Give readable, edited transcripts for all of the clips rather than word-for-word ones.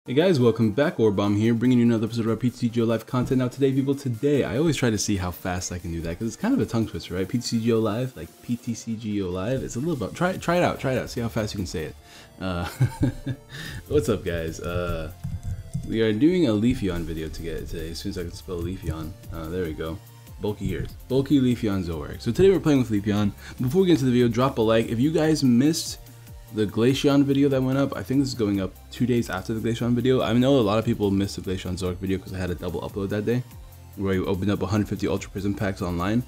Hey guys, welcome back. Aurabomb here, bringing you another episode of our PTCGO Live content. Now today, people, I always try to see how fast I can do that because it's kind of a tongue twister, right? PTCGO Live, like PTCGO Live. It's a little bit. Try it out. See how fast you can say it. What's up, guys? We are doing a Leafeon video today. As soon as I can spell Leafeon, there we go. Bulky ears, bulky Leafeon Zoroark. So today we're playing with Leafeon. Before we get into the video, drop a like if you guys missed the Glitchxcity video that went up. I think this is going up 2 days after the Glitchxcity video. I know a lot of people missed the Glitchxcity Zoroark video because I had a double upload that day where we opened up 150 Ultra Prism packs online.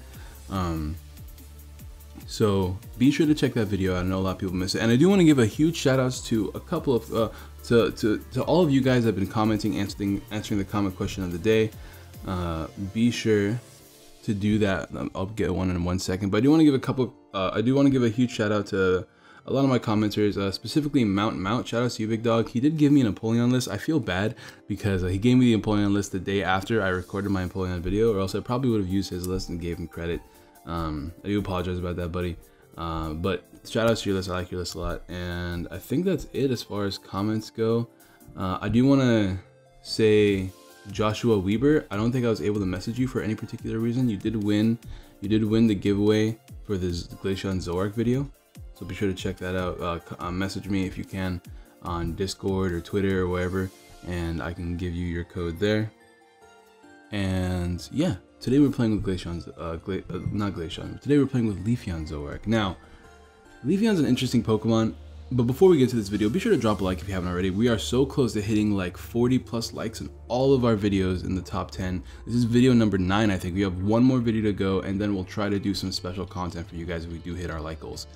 So be sure to check that video. I know a lot of people missed it, and I do want to give a huge shout outs to a couple of to all of you guys that have been commenting, answering the comment question of the day. Be sure to do that. I'll get one in 1 second, but I do want to give a couple. I do want to give a huge shout out to a lot of my commenters, specifically Mount. Shout out to you, big dog. He did give me an Empoleon list. I feel bad because he gave me the Empoleon list the day after I recorded my Empoleon video, or else I probably would have used his list and gave him credit. I do apologize about that, buddy. But shout out to your list. I like your list a lot, and I think that's it as far as comments go. I do want to say, Joshua Weber, I don't think I was able to message you for any particular reason. You did win the giveaway for this Glaceon Zoroark video. So be sure to check that out. Message me if you can on Discord or Twitter or wherever, and I can give you your code there. And yeah, today we're playing with Glaceon's, not Glaceon. Today we're playing with Leafeon Zoroark. Now, Leafeon's an interesting Pokemon, but before we get to this video, be sure to drop a like if you haven't already. We are so close to hitting like 40+ likes in all of our videos in the top 10. This is video number 9, I think. We have one more video to go, and then we'll try to do some special content for you guys if we do hit our like goals.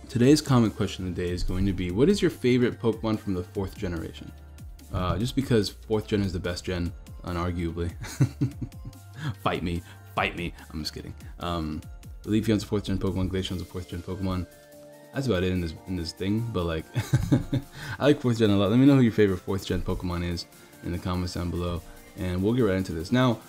Today's comment question of the day is going to be, what is your favorite Pokemon from the 4th generation? Just because 4th gen is the best gen, unarguably. Fight me. I'm just kidding. Leafeon's a 4th gen Pokemon, Glaceon's a 4th gen Pokemon. That's about it in this thing, but like, I like 4th gen a lot. Let me know who your favorite 4th gen Pokemon is in the comments down below, and we'll get right into this. Now,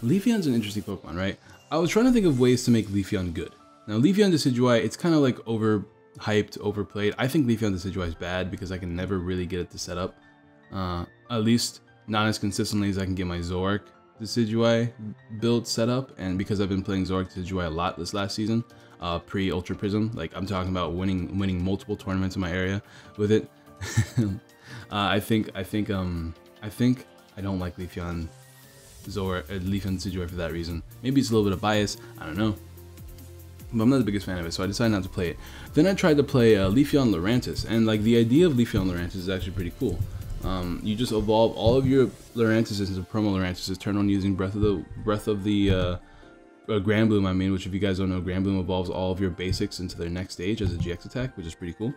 Leafeon's an interesting Pokemon, right? I was trying to think of ways to make Leafeon good. Now, Leafeon Decidueye, it's kind of like overhyped, overplayed. I think Leafeon Decidueye is bad because I can never really get it to set up. At least not as consistently as I can get my Zoroark Decidueye build set up. And because I've been playing Zoroark Decidueye a lot this last season, pre-Ultra Prism, like I'm talking about winning multiple tournaments in my area with it. I think I don't like Leafeon Decidueye for that reason. Maybe it's a little bit of bias, I don't know. But I'm not the biggest fan of it, so I decided not to play it. Then I tried to play Leafeon Lurantis, and like the idea of Leafeon Lurantis is actually pretty cool. You just evolve all of your Lurantises into Promo Lurantises, turn on using Breath of the Grand Bloom, I mean, which if you guys don't know, Grand Bloom evolves all of your basics into their next stage as a GX attack, which is pretty cool.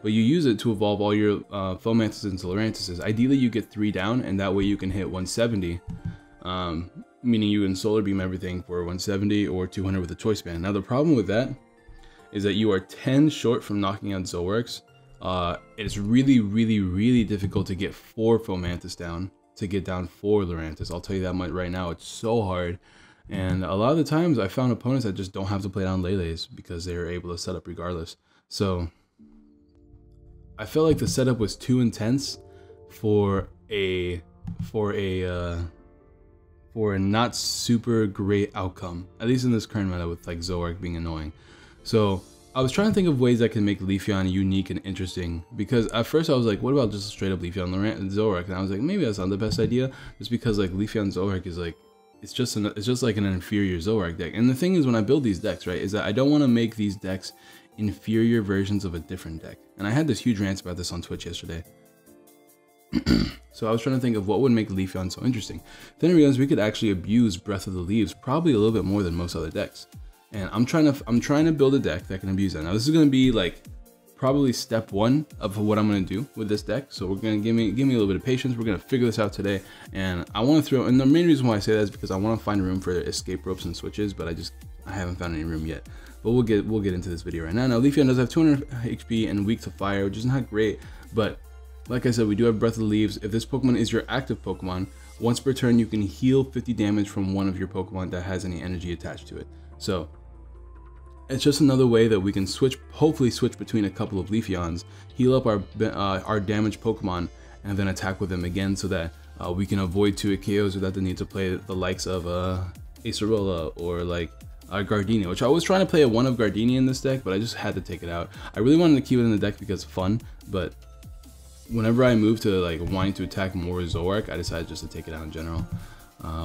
But you use it to evolve all your Fomantises into Lurantises. Ideally, you get 3 down, and that way you can hit 170. Meaning you can Solar Beam everything for 170 or 200 with a Choice Band. Now the problem with that is that you are 10 short from knocking out Zoroarks. It's really difficult to get 4 Fomantis down, to get down 4 Lurantis. I'll tell you that much right now. It's so hard. And a lot of the times I found opponents that just don't have to play down Lele's because they're able to set up regardless. So I felt like the setup was too intense for a not super great outcome, at least in this current meta with like Zoroark being annoying. So I was trying to think of ways I can make Leafeon unique and interesting, because at first I was like, what about just straight up Leafeon Zoroark? And I was like, maybe that's not the best idea, just because like Leafeon Zoroark is like, it's just like an inferior Zoroark deck. And the thing is, when I build these decks, right, is that I don't want to make these decks inferior versions of a different deck. And I had this huge rant about this on Twitch yesterday. So I was trying to think of what would make Leafeon so interesting. Then I realized we could actually abuse Breath of the Leaves probably a little bit more than most other decks. And I'm trying to build a deck that can abuse that. Now this is going to be like probably step 1 of what I'm going to do with this deck. So we're going to give me a little bit of patience. We're going to figure this out today. And I want to throw, and the main reason why I say that is because I want to find room for escape ropes and switches, but I haven't found any room yet. But we'll get into this video right now. Now Leafeon does have 200 HP and weak to fire, which is not great, but like I said, we do have Breath of the Leaves. If this Pokemon is your active Pokemon, once per turn you can heal 50 damage from one of your Pokemon that has any energy attached to it. So It's just another way that we can switch, hopefully switch between a couple of Leafeons, heal up our damaged Pokemon, and then attack with them again so that we can avoid 2-hit KOs without the need to play the likes of Acerola or like Gardenia, which I was trying to play a 1 of Gardenia in this deck, but I just had to take it out. I really wanted to keep it in the deck because it's fun, but whenever I moved to like wanting to attack more Zoroark, I decided just to take it out in general.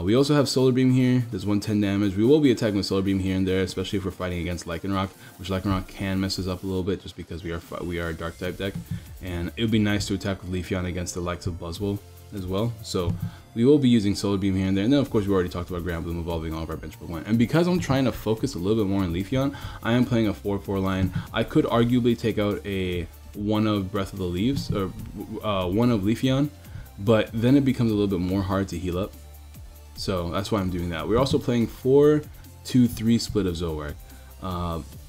We also have Solar Beam here. There's 110 damage. We will be attacking with Solar Beam here and there, especially if we're fighting against Lycanroc, which Lycanroc can mess us up a little bit just because we are a Dark type deck, and it would be nice to attack with Leafeon against the likes of Buzzwole as well. So we will be using Solar Beam here and there, and then of course we already talked about Grand Bloom evolving all of our bench Pokemon. And because I'm trying to focus a little bit more on Leafeon, I am playing a 4/4 line. I could arguably take out a 1 of Breath of the Leaves or 1 of Leafeon, but then it becomes a little bit more hard to heal up. So that's why I'm doing that. We're also playing 4-2-3 split of Zoroark.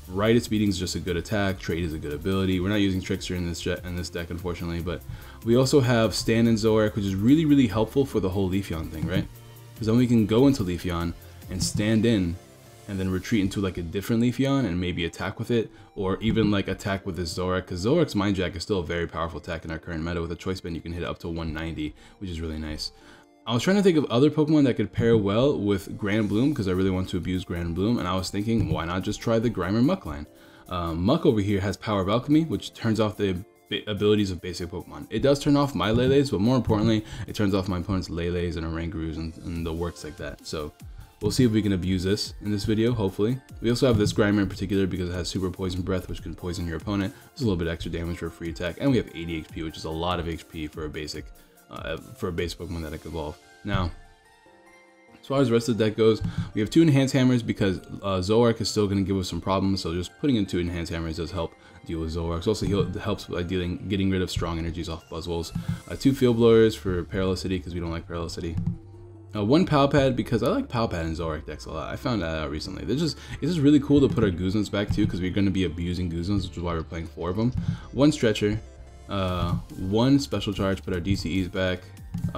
Right at Speeding is just a good attack. Trade is a good ability. We're not using Trickster in this deck, unfortunately, but we also have Stand in Zoroark, which is really, really helpful for the whole Leafeon thing, right? Because then we can go into Leafeon and stand in, and then retreat into like a different Leafeon and maybe attack with it, or even like attack with this Zoroark, because Zoroark's Mind Jack is still a very powerful attack in our current meta. With a Choice Band, you can hit up to 190, which is really nice. I was trying to think of other Pokemon that could pair well with Grand Bloom because I really want to abuse Grand Bloom, and I was thinking, why not just try the Grimer Muck line? Muck over here has Power of Alchemy, which turns off the abilities of basic Pokemon. It does turn off my Lele's, but more importantly, it turns off my opponent's Lele's and Orangaroo's and the works like that. So we'll see if we can abuse this in this video, hopefully. We also have this Grimer in particular because it has Super Poison Breath, which can poison your opponent. It's a little bit extra damage for a free attack, and we have 80 HP, which is a lot of HP for a basic Pokemon that can evolve. Now, as far as the rest of the deck goes, we have 2 Enhanced Hammers because Zoroark is still going to give us some problems, so just putting in 2 Enhanced Hammers does help deal with Zoroark. It also helps by getting rid of strong energies off Buzzwoles. 2 Field Blowers for Paralycity because we don't like Paralycity. 1 Palpad because I like Palpad in Zoroark decks a lot. I found that out recently. It's just really cool to put our Goosebumps back too because we're going to be abusing Goosebumps, which is why we're playing 4 of them. 1 Stretcher. 1 Special Charge, put our DCEs back.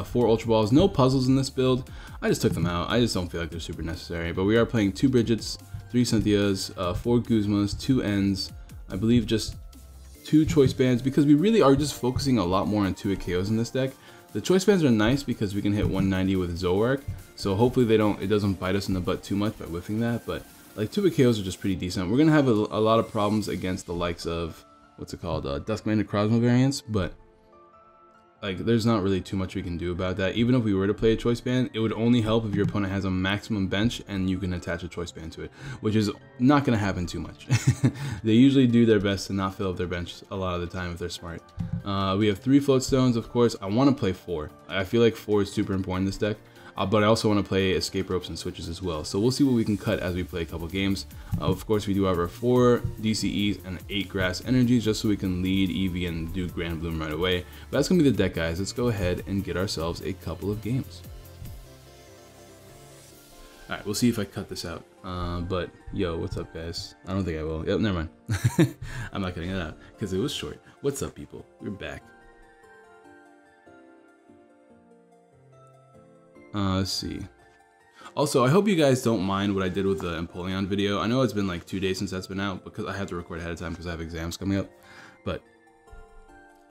4 Ultra Balls. No puzzles in this build. I just took them out. I just don't feel like they're super necessary. But we are playing 2 Bridgets, 3 Cynthias, 4 Guzmas, 2 Ends. I believe just 2 Choice Bands because we really are just focusing a lot more on 2-hit KOs in this deck. The Choice Bands are nice because we can hit 190 with Zoroark. So hopefully it doesn't bite us in the butt too much by whiffing that. But like 2-hit KOs are just pretty decent. We're gonna have a lot of problems against the likes of what's it called, Duskmane Necrozma variants, but like there's not really too much we can do about that. Even if we were to play a Choice Band, it would only help if your opponent has a maximum bench and you can attach a Choice Band to it, which is not going to happen too much. They usually do their best to not fill up their bench a lot of the time if they're smart. We have 3 Float Stones, of course. I want to play 4. I feel like 4 is super important in this deck. But I also want to play Escape Ropes and Switches as well. So we'll see what we can cut as we play a couple games. Of course, we do have our 4 DCEs and 8 Grass Energies just so we can lead Eevee and do Grand Bloom right away. But that's going to be the deck, guys. Let's go ahead and get ourselves a couple of games. Alright, we'll see if I cut this out. But, yo, what's up, guys? I don't think I will. Yep, never mind. I'm not cutting it out because it was short. What's up, people? We're back. Let's see. Also, I hope you guys don't mind what I did with the Empoleon video. I know it's been like 2 days since that's been out because I had to record ahead of time because I have exams coming up. But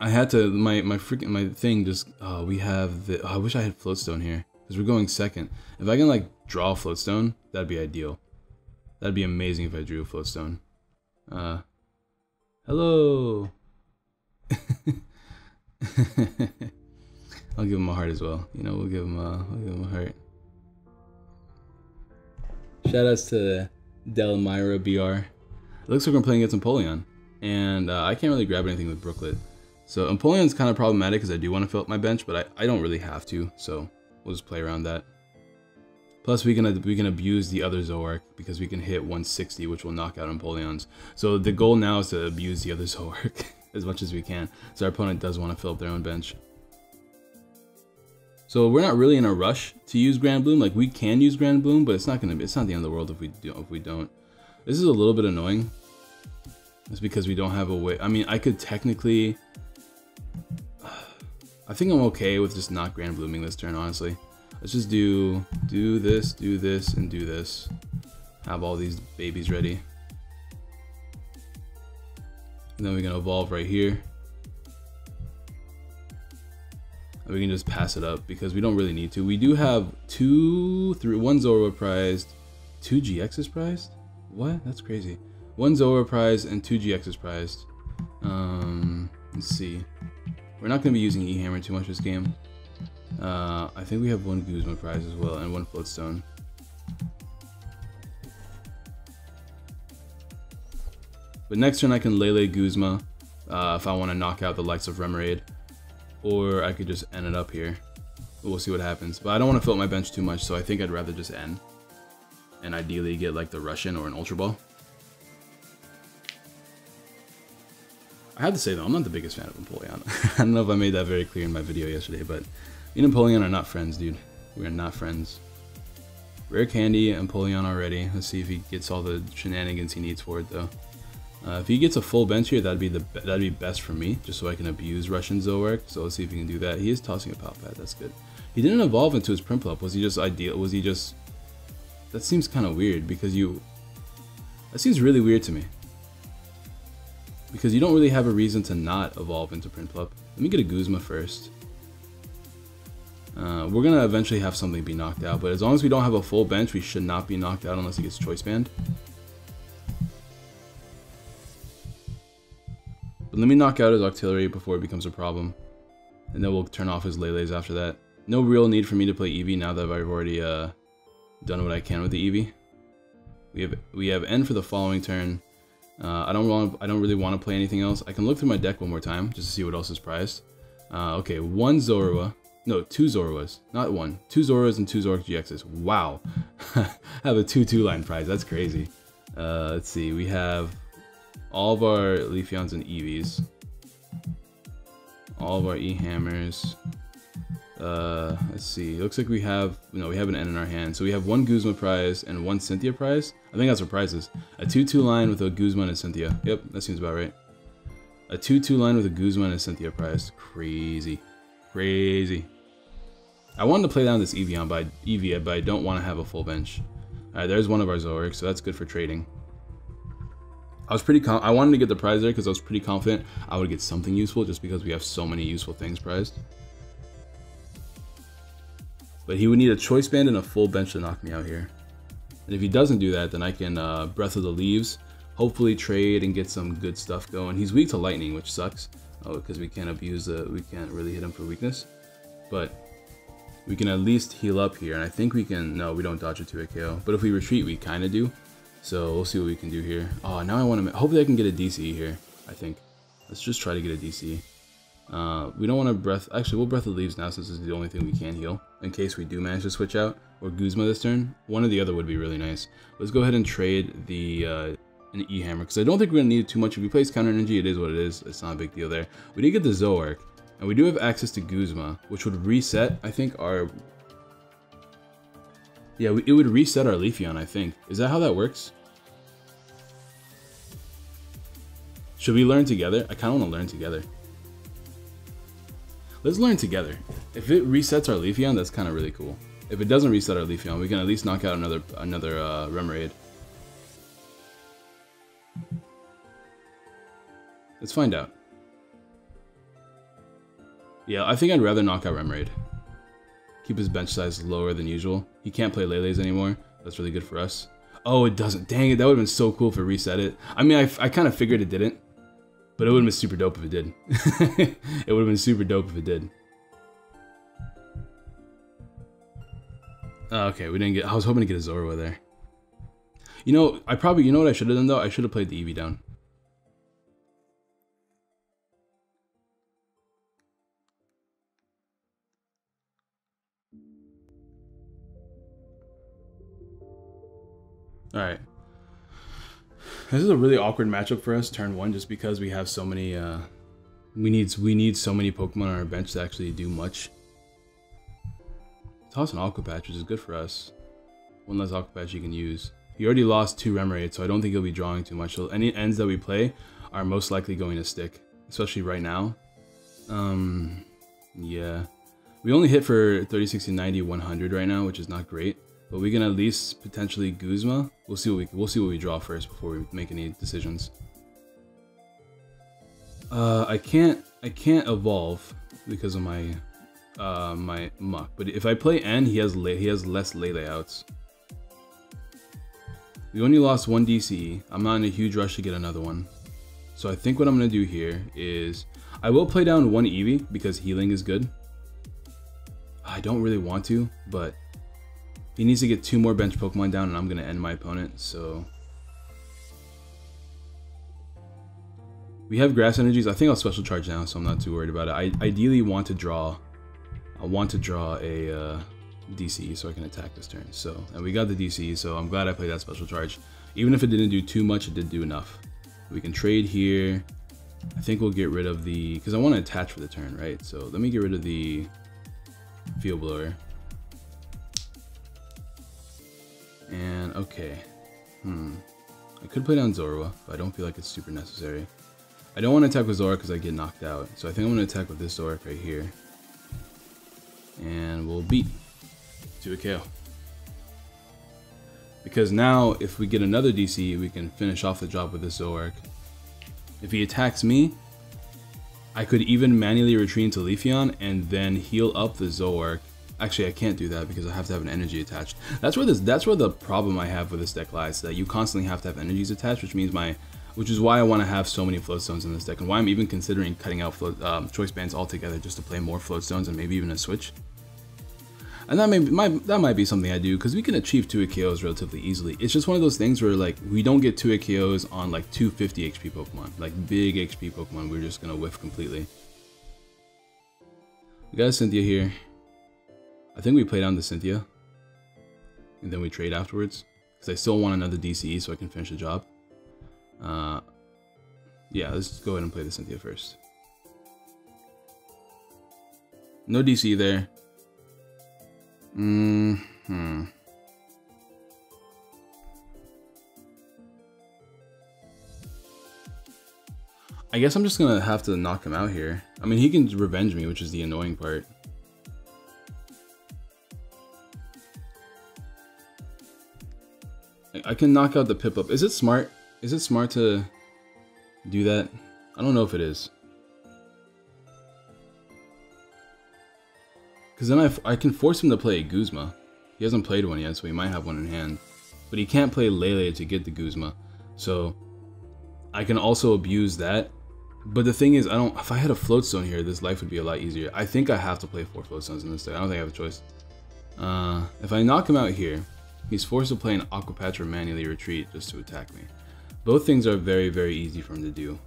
I had to, my thing just, we have the, I wish I had Floatstone here because we're going second. If I can like draw a Floatstone, that'd be ideal. That'd be amazing if I drew a Floatstone. Hello. I'll give him a heart as well. You know, we'll give him a heart. Shoutouts to Delmira BR. It looks like we're playing against Empoleon, and I can't really grab anything with Brooklet. So Empoleon's kind of problematic because I do want to fill up my bench, but I don't really have to. So we'll just play around that. Plus we can abuse the other Zoroark because we can hit 160, which will knock out Empoleon's. So the goal now is to abuse the other Zoroark as much as we can. So our opponent does want to fill up their own bench. So we're not really in a rush to use Grand Bloom. Like we can use Grand Bloom, but it's not the end of the world if we don't. This is a little bit annoying. It's because we don't have a way. I mean, I could technically. I think I'm okay with just not Grand Blooming this turn, honestly. Let's just do this, and do this. Have all these babies ready. And then we can evolve right here. And we can just pass it up because we don't really need to. We do have one Zoroark prized, 2 GXs prized? What? That's crazy. 1 Zoroark prized and 2 GXs prized. Let's see. We're not going to be using E-Hammer too much this game. I think we have 1 Guzma prize as well and 1 Floatstone. But next turn I can Lele Guzma if I want to knock out the likes of Remoraid. Or I could just end it up here. We'll see what happens. But I don't want to fill up my bench too much, so I think I'd rather just end. And ideally get like the Russian or an Ultra Ball. I have to say though, I'm not the biggest fan of Empoleon. I don't know if I made that very clear in my video yesterday, but me and Empoleon are not friends, dude. We are not friends. Rare Candy, Empoleon already. Let's see if he gets all the shenanigans he needs for it though. If he gets a full bench here, that'd be best for me, just so I can abuse Russian Zoroark. So let's see if he can do that. He is tossing a Palpad, that's good. He didn't evolve into his Prinplup. Was he just ideal? Was he just... That seems kind of weird because that seems really weird to me. Because you don't really have a reason to not evolve into Prinplup. Let me get a Guzma first. We're gonna eventually have something be knocked out, but as long as we don't have a full bench, we should not be knocked out unless he gets Choice Band. But let me knock out his Octillery before it becomes a problem. And then we'll turn off his Lele's after that. No real need for me to play Eevee now that I've already done what I can with the Eevee. We have N for the following turn. I don't really want to play anything else. I can look through my deck one more time just to see what else is prized. Okay, 1 Zorua. No, 2 Zoruas. Not 1. 2 Zoruas and 2 Zoroark GXs. Wow. I have a 2-2 line prize. That's crazy. Let's see. We have all of our Leafeons and Eevees. All of our E-Hammers. Let's see. It looks like we have an N in our hand. So we have 1 Guzma prize and 1 Cynthia prize. I think that's what prizes. A 2-2 line with a Guzma and a Cynthia. Yep, that seems about right. A 2-2 line with a Guzma and a Cynthia prize. Crazy. Crazy. I wanted to play down this Eevee, but I don't want to have a full bench. Alright, there's one of our Zoroarks, so that's good for trading. I wanted to get the prize there because I was pretty confident I would get something useful just because we have so many useful things prized. But he would need a Choice Band and a full bench to knock me out here. And if he doesn't do that, then I can Breath of the Leaves, hopefully trade and get some good stuff going. He's weak to Lightning, which sucks, because we can't really hit him for weakness. But we can at least heal up here, and I think we can. No, we don't dodge a 2-hit KO. But if we retreat, we kind of do. So we'll see what we can do here. Oh, now I want to. Hopefully, I can get a DC here. I think. Let's just try to get a DC. We don't want to breath. Actually, we'll Breath of the Leaves now since this is the only thing we can heal. In case we do manage to switch out or Guzma this turn, one or the other would be really nice. Let's go ahead and trade the an E-Hammer because I don't think we're gonna need it too much. If we place Counter Energy, it is what it is. It's not a big deal there. We did get the Zoroark, and we do have access to Guzma, which would reset. I think our it would reset our Leafeon. I think. Is that how that works? Should we learn together? I kind of want to learn together. Let's learn together. If it resets our Leafeon, that's kind of really cool. If it doesn't reset our Leafeon, we can at least knock out another Remoraid. Let's find out. Yeah, I think I'd rather knock out Remoraid. Keep his bench size lower than usual. He can't play Lele's anymore. That's really good for us. Oh, it doesn't. Dang it, that would have been so cool if it reset it. I mean, I kind of figured it didn't. But it would have been super dope if it did. It would have been super dope if it did. Okay, we didn't get. I was hoping to get a Zorua there. You know what I should have done though? I should have played the Eevee down. All right. This is a really awkward matchup for us, turn 1, just because we have so many, we need so many Pokemon on our bench to actually do much. Toss an Aqua Patch, which is good for us. One less Aqua Patch you can use. He already lost 2 Remoraid, so I don't think he'll be drawing too much. So any ends that we play are most likely going to stick, especially right now. Yeah. We only hit for 30, 60, 90, 100 right now, which is not great. But we can at least potentially Guzma. We'll see what we draw first before we make any decisions. I can't evolve because of my my muck. But if I play N, he has less lay layouts. We only lost one DCE. I'm not in a huge rush to get another one. So I think what I'm gonna do here is I will play down one Eevee because healing is good. I don't really want to, but he needs to get 2 more bench Pokemon down and I'm gonna end my opponent, so. We have grass energies. I think I'll special charge now, so I'm not too worried about it. I ideally want to draw a DCE so I can attack this turn. So, and we got the DCE, so I'm glad I played that special charge. Even if it didn't do too much, it did do enough. We can trade here. I think we'll get rid of the, because I want to attach for the turn, right? So let me get rid of the Field Blower. And okay, I could play down Zorua, but I don't feel like it's super necessary. I don't want to attack with Zoroark because I get knocked out. So I think I'm going to attack with this Zoroark right here. And we'll beat to a KO. Because now, if we get another DC, we can finish off the job with this Zoroark. If he attacks me, I could even manually retreat into Leafeon and then heal up the Zoroark. Actually, I can't do that because I have to have an energy attached. That's where the problem I have with this deck lies, that you constantly have to have energies attached, which is why I want to have so many float stones in this deck, and why I'm even considering cutting out choice bands altogether just to play more float stones and maybe even a switch. And that might be something I do, because we can achieve 2 KOs relatively easily. It's just one of those things where like we don't get 2 KOs on like 250 HP Pokemon, like big HP Pokemon. We're just gonna whiff completely. We got a Cynthia here. I think we play down the Cynthia, and then we trade afterwards, because I still want another DCE so I can finish the job. Yeah, let's go ahead and play the Cynthia first. No DC there. I guess I'm just gonna have to knock him out here. I mean, he can revenge me, which is the annoying part. I can knock out the Piplup. Is it smart? Is it smart to do that? I don't know if it is. Because then I can force him to play a Guzma. He hasn't played one yet, so he might have one in hand. But he can't play Lele to get the Guzma. So I can also abuse that. But the thing is, if I had a Float Stone here, this life would be a lot easier. I think I have to play 4 Float Stones in this deck. I don't think I have a choice. If I knock him out here, he's forced to play an Aqua Patch or manually retreat just to attack me. Both things are very, very easy for him to do.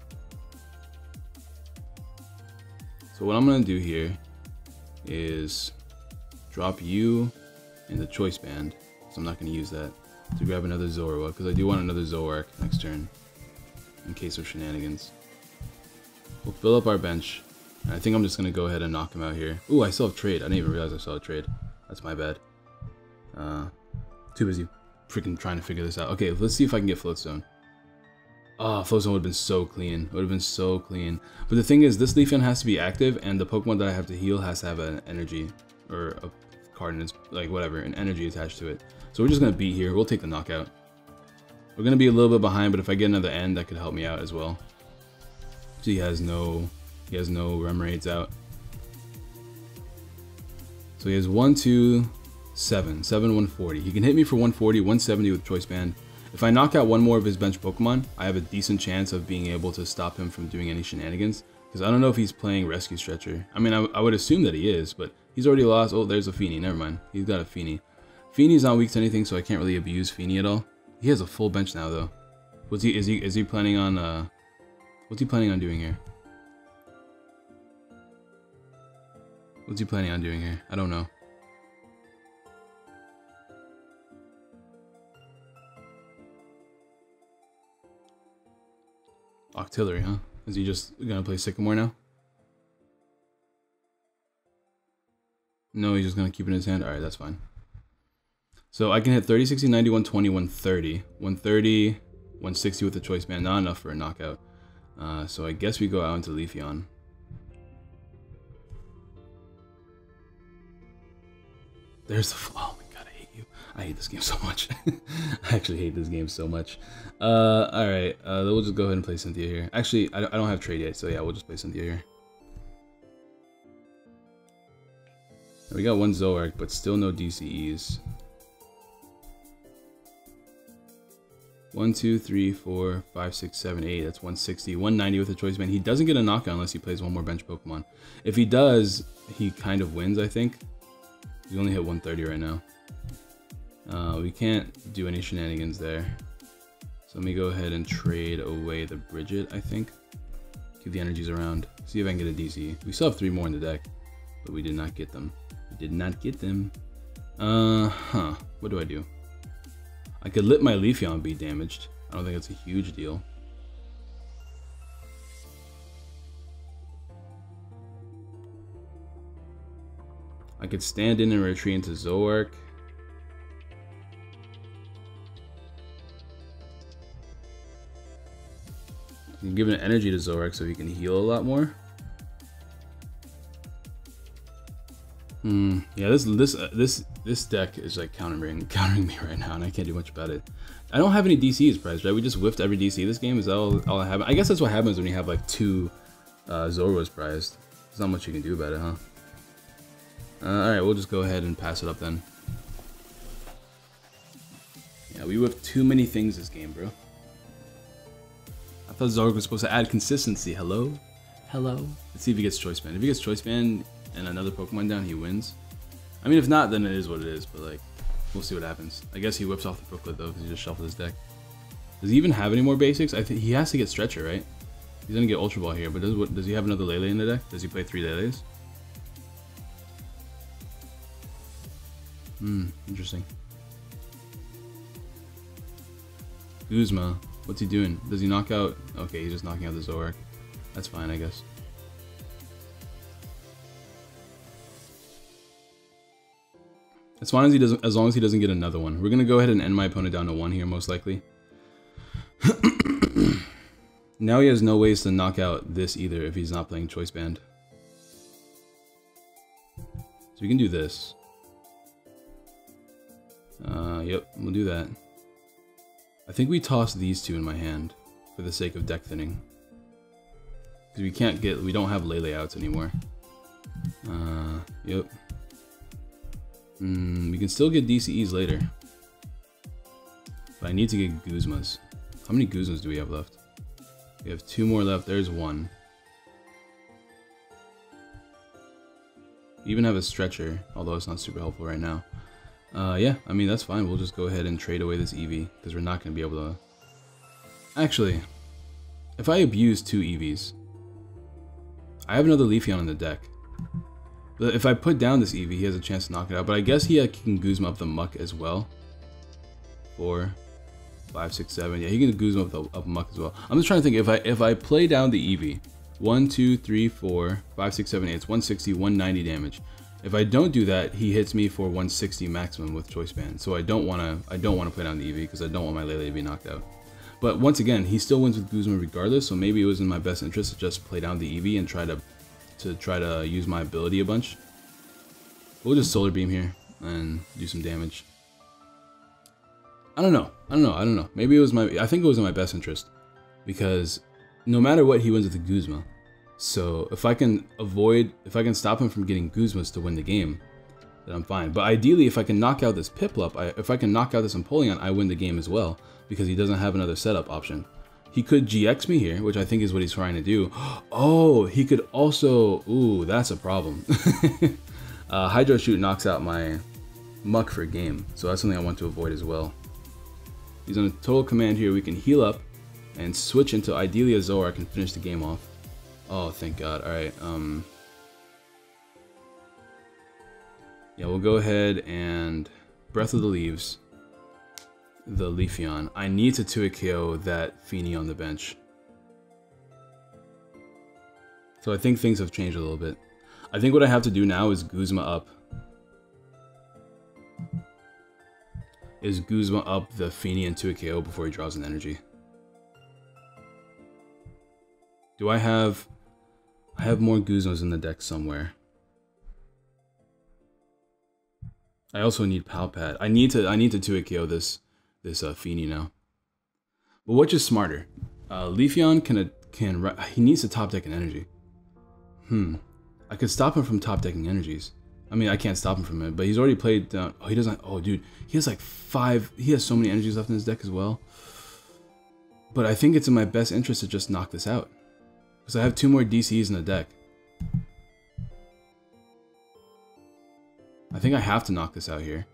So what I'm going to do here is drop you in the choice band. So I'm not going to use that to grab another Zorua, because I do want another Zoroark next turn in case of shenanigans. We'll fill up our bench. And I think I'm just going to go ahead and knock him out here. Ooh, I still have trade. I didn't even realize I still have trade. That's my bad. Too busy freaking trying to figure this out. Okay, let's see if I can get Floatstone. Oh, Floatstone would have been so clean. It would have been so clean. But the thing is, this Leafeon has to be active, and the Pokemon that I have to heal has to have an energy, or a card in its, like whatever, an energy attached to it. So we're just going to beat here. We'll take the knockout. We're going to be a little bit behind, but if I get another end, that could help me out as well. So he has no Remoraid's out. So he has 1, 2, 7, 140. He can hit me for 140, 170 with Choice Band. If I knock out one more of his bench Pokemon, I have a decent chance of being able to stop him from doing any shenanigans. Because I don't know if he's playing Rescue Stretcher. I mean, I would assume that he is, but he's already lost. Oh, there's a Feeny. Never mind. He's got a Feeny. Feeny's not weak to anything, so I can't really abuse Feeny at all. He has a full bench now, though. Is he planning on what's he planning on doing here? What's he planning on doing here? I don't know. Octillery, huh? Is he just gonna play Sycamore now? No, he's just gonna keep it in his hand? Alright, that's fine. So I can hit 30, 60, 90, 120, 130. 130, 160 with the Choice Band. Not enough for a knockout. So I guess we go out into Leafeon. There's the... Oh my god, I hate you. I hate this game so much. I actually hate this game so much. Alright, we'll just go ahead and play Cynthia here. Actually, I don't have trade yet, so yeah, we'll just play Cynthia here. We got one Zoroark, but still no DCEs. 1, 2, 3, 4, 5, 6, 7, 8. That's 160. 190 with a choice band. He doesn't get a knockout unless he plays one more bench Pokemon. If he does, he kind of wins, I think. We only hit 130 right now. We can't do any shenanigans there. So let me go ahead and trade away the Bridget, I think. Keep the energies around. See if I can get a DC. We still have 3 more in the deck, but we did not get them. We did not get them. What do I do? I could let my Leafeon be damaged. I don't think it's a huge deal. I could stand in and retreat into Zoroark. I can give an energy to Zoroark so he can heal a lot more. Yeah, this deck is like countering me right now, and I can't do much about it. I don't have any DCs priced, right? We just whiffed every DC this game. Is that all I have? I guess that's what happens when you have like 2 Zoros prized. There's not much you can do about it, huh? Alright, we'll just go ahead and pass it up then. Yeah, we whiffed too many things this game, bro. I thought Zoroark was supposed to add consistency. Hello? Hello? Let's see if he gets Choice Band. If he gets Choice Band and another Pokemon down, he wins. I mean, if not, then it is what it is, but like, we'll see what happens. I guess he whips off the booklet though, because he just shuffled his deck. Does he even have any more basics? I think he has to get Stretcher, right? He's gonna get Ultra Ball here, but does he have another Lele in the deck? Does he play 3 Leles? Interesting. Guzma, what's he doing? Does he knock out? Okay, he's just knocking out the Zoroark. That's fine, I guess. As long as he doesn't get another one. We're gonna go ahead and end my opponent down to 1 here, most likely. Now he has no ways to knock out this either if he's not playing Choice Band. So we can do this. Yep, we'll do that. I think we toss these 2 in my hand for the sake of deck thinning. Because we don't have Lele outs anymore. Yep. We can still get DCEs later. But I need to get Guzmas. How many Guzmas do we have left? We have 2 more left. There's 1. We even have a Stretcher, although it's not super helpful right now. Yeah, I mean, that's fine. We'll just go ahead and trade away this Eevee, because we're not going to be able to... Actually, if I abuse 2 Eevees, I have another Leafeon in the deck. But if I put down this Eevee, he has a chance to knock it out. But I guess he can Guzma up the Muck as well. 4, 5, 6, 7. Yeah, he can Guzma up the Muck as well. I'm just trying to think, if I play down the Eevee, 1, 2, 3, 4, 5, 6, 7, 8, it's 160, 190 damage. If I don't do that, he hits me for 160 maximum with Choice Band. So I don't want to play down the Eevee because I don't want my Lele to be knocked out. But once again, he still wins with Guzma regardless. So maybe it was in my best interest to just play down the Eevee and try to use my ability a bunch. We'll just Solar Beam here and do some damage. I don't know. Maybe it was I think it was in my best interest because no matter what, he wins with the Guzma. So if I can stop him from getting Guzmas to win the game, then I'm fine. But ideally, if I can knock out this Piplup, if I can knock out this Empoleon, I win the game as well because he doesn't have another setup option. He could GX me here, which I think is what he's trying to do. Oh, he could also... Ooh, that's a problem. Hydro Shoot knocks out my Muck for a game, so that's something I want to avoid as well. He's on a total command here. We can heal up and switch into ideally a Zoroark and finish the game off. Oh, thank God. Alright, yeah, we'll go ahead and Breath of the Leaves the Leafeon. I need to 2-KO that Feeny on the bench. So I think things have changed a little bit. I think what I have to do now is Guzma up. The Feeny and 2-KO before he draws an energy. Do I have more Guzmas in the deck somewhere. I also need Palpat. I need to 2-KO this Feeny now. But which is smarter? Leafeon he needs to top deck an energy. I could stop him from top decking energies. I mean, I can't stop him from it, but he's already played down. Oh, he doesn't. Oh, dude, he has like 5. He has so many energies left in his deck as well. But I think it's in my best interest to just knock this out, because I have 2 more DCs in the deck. I think I have to knock this out here,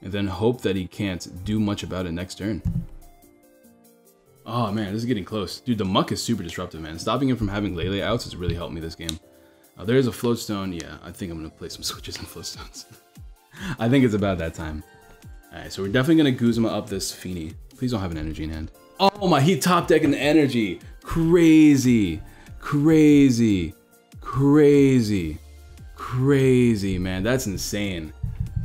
and then hope that he can't do much about it next turn. Oh man, this is getting close. Dude, the Muck is super disruptive, man. Stopping him from having Lele outs has really helped me this game. There is a Floatstone. Yeah, I think I'm going to play some switches and Floatstones. I think it's about that time. Alright, so we're definitely going to Guzma up this Feeny. Please don't have an energy in hand. Oh my, he top decking the energy. Crazy. Crazy. Crazy. Crazy, man. That's insane.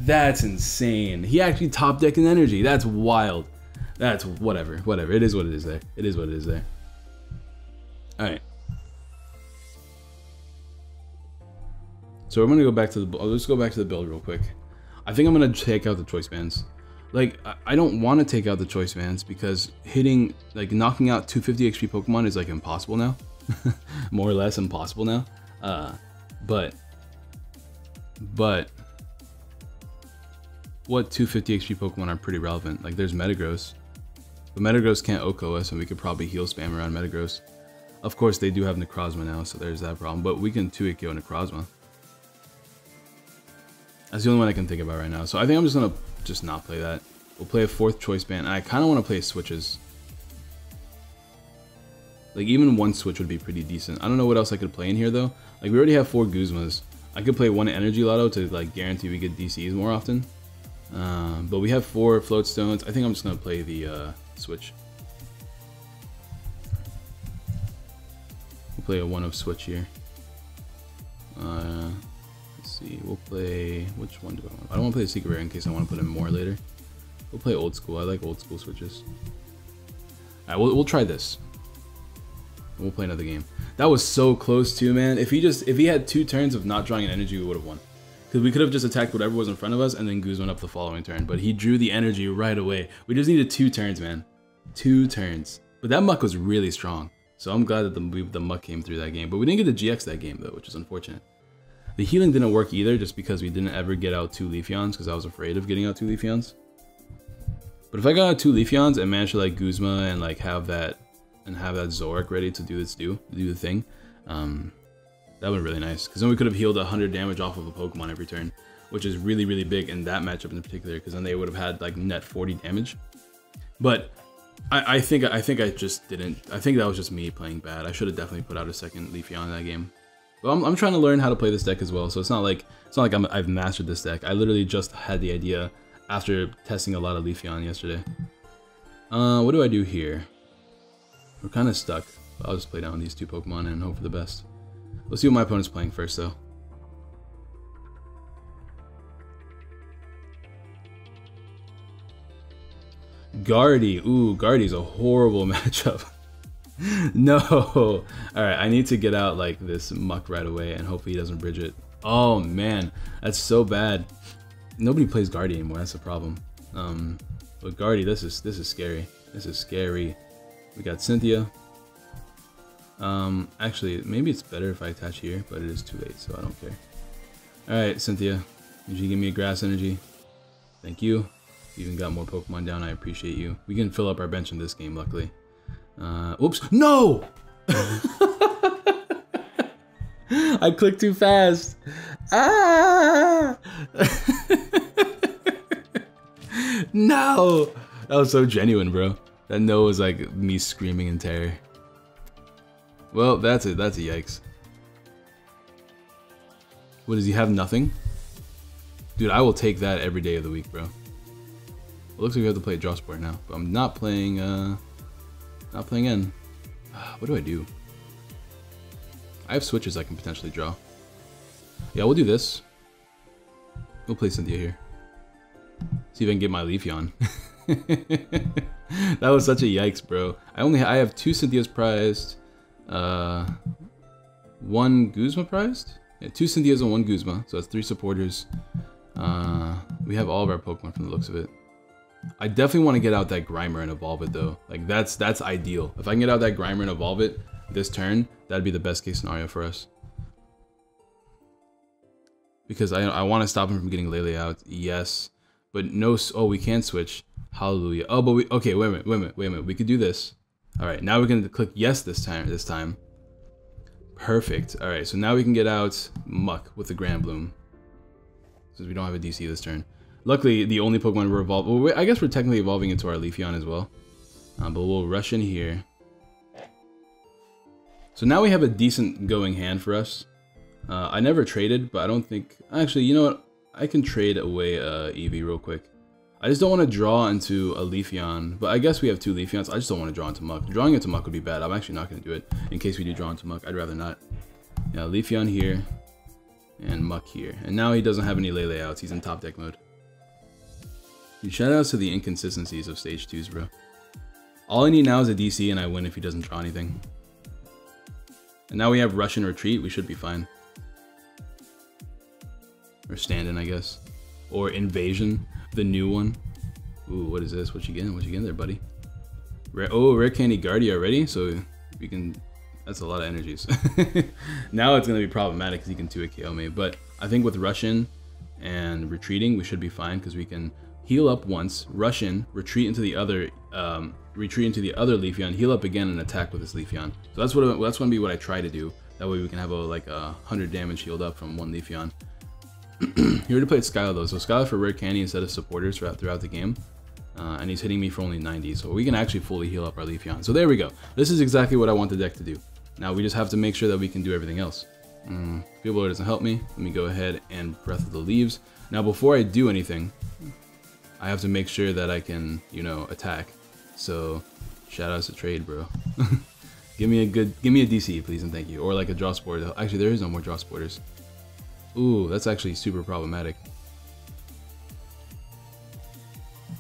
That's insane. He actually top decking energy. That's wild. That's whatever. Whatever. It is what it is there. It is what it is there. Alright. So we're gonna go back to the. Let's go back to the build real quick. I think I'm gonna take out the choice bands. Like, I don't want to take out the choice bands because knocking out 250 XP Pokemon is like impossible now, more or less impossible now. But what 250 XP Pokemon are pretty relevant? Like, there's Metagross, but Metagross can't OHKO us, and we could probably heal spam around Metagross. Of course, they do have Necrozma now, so there's that problem. But we can 2-KO Necrozma. That's the only one I can think about right now. So I think I'm just gonna not play that. We'll play a 4th choice band. And I kind of want to play switches. Like, even 1 switch would be pretty decent. I don't know what else I could play in here though. Like, we already have 4 Guzmas. I could play 1 Energy Lotto to like guarantee we get DCs more often. But we have 4 Floatstones. I think I'm just gonna play the switch. We'll play a 1 of switch here. Let's see, we'll play, which one do I want? I don't want to play the secret rare in case I want to put in more later. We'll play old school. I like old school switches. Alright, we'll try this. And we'll play another game. That was so close too, man. If he had 2 turns of not drawing an energy, we would have won. Because we could have just attacked whatever was in front of us and then Guzman up the following turn. But he drew the energy right away. We just needed 2 turns, man. 2 turns. But that Muck was really strong. So I'm glad that the Muck came through that game. But we didn't get the GX that game though, which is unfortunate. The healing didn't work either, just because we didn't ever get out 2 Leafeons, because I was afraid of getting out 2 Leafeons. But if I got out 2 Leafeons and managed to like Guzma and like have that Zoroark ready to do the thing, that would be really nice. Because then we could have healed 100 damage off of a Pokemon every turn, which is really, really big in that matchup in particular, because then they would have had like net 40 damage. But I think I just didn't. I think that was just me playing bad. I should have definitely put out a second Leafeon in that game. But I'm trying to learn how to play this deck as well, so it's not like I've mastered this deck. I literally just had the idea after testing a lot of Leafeon yesterday. What do I do here? We're kind of stuck. I'll just play down these 2 Pokemon and hope for the best. Let's see what my opponent's playing first, though. Guardy. Ooh, Guardy's a horrible matchup. No. Alright, I need to get out like this Muck right away and hopefully he doesn't bridge it. Oh man, that's so bad. Nobody plays Guardy anymore, that's the problem. But Guardy, this is scary. This is scary. We got Cynthia. Actually, maybe it's better if I attach here, but it is too late, so I don't care. Alright, Cynthia. Did you give me a grass energy? Thank you. You even got more Pokemon down, I appreciate you. We can fill up our bench in this game, luckily. Oops, no! I clicked too fast. Ah! No! That was so genuine, bro. That no was like me screaming in terror. Well, that's it. That's a yikes. What, does he have nothing? Dude, I will take that every day of the week, bro. It looks like we have to play Draw Sport now, but I'm not playing, not playing in. What do I do? I have switches I can potentially draw. Yeah, we'll do this. We'll play Cynthia here. See if I can get my Leafeon. That was such a yikes, bro. I have 2 Cynthias prized. 1 Guzma prized? Yeah, 2 Cynthias and 1 Guzma, so that's 3 supporters. We have all of our Pokemon from the looks of it. I definitely want to get out that Grimer and evolve it though. Like that's ideal. If I can get out that Grimer and evolve it this turn, that'd be the best case scenario for us. Because I want to stop him from getting Lele out. Yes, but no. Oh, we can switch. Hallelujah. Oh, but okay. Wait a minute. We could do this. All right, now we're gonna click yes this time. Perfect. All right, so now we can get out Muck with the Grand Bloom. Since we don't have a DC this turn. Luckily, the only Pokemon we're evolving... Well, I guess we're technically evolving into our Leafeon as well. But we'll rush in here. So now we have a decent going hand for us. I never traded, but I don't think... Actually, you know what? I can trade away Eevee real quick. I just don't want to draw into a Leafeon. But I guess we have 2 Leafeons. I just don't want to draw into Muck. Drawing into Muck would be bad. I'm actually not going to do it. In case we do draw into Muck, I'd rather not. Yeah, Leafeon here. And Muck here. And now he doesn't have any Lele outs. He's in top deck mode. Shoutouts to the inconsistencies of stage 2s, bro. All I need now is a DC and I win if he doesn't draw anything. And now we have Rush and Retreat, we should be fine. Or Stand-in, I guess. Or Invasion, the new one. Ooh, what is this? What you getting there, buddy? Rare Candy Guardia already? So we can... That's a lot of energies. Now it's going to be problematic because he can 2-hit KO me. But I think with Rush in and Retreating, we should be fine because we can... Heal up once, rush in, retreat into the other Leafeon, heal up again, and attack with this Leafeon. So that's gonna be what I try to do. That way we can have like 100 damage healed up from 1 Leafeon. He already played Skyla though, so Skyla for Rare Candy instead of supporters throughout the game, and he's hitting me for only 90, so we can actually fully heal up our Leafeon. So there we go. This is exactly what I want the deck to do. Now we just have to make sure that we can do everything else. Field Blower doesn't help me. Let me go ahead and Breath of the Leaves. Now before I do anything, I have to make sure that I can, you know, attack. So, shout outs to trade, bro. give me a DC, please and thank you. Or like a draw sport. Actually, there is no more draw sporters. Ooh, that's actually super problematic.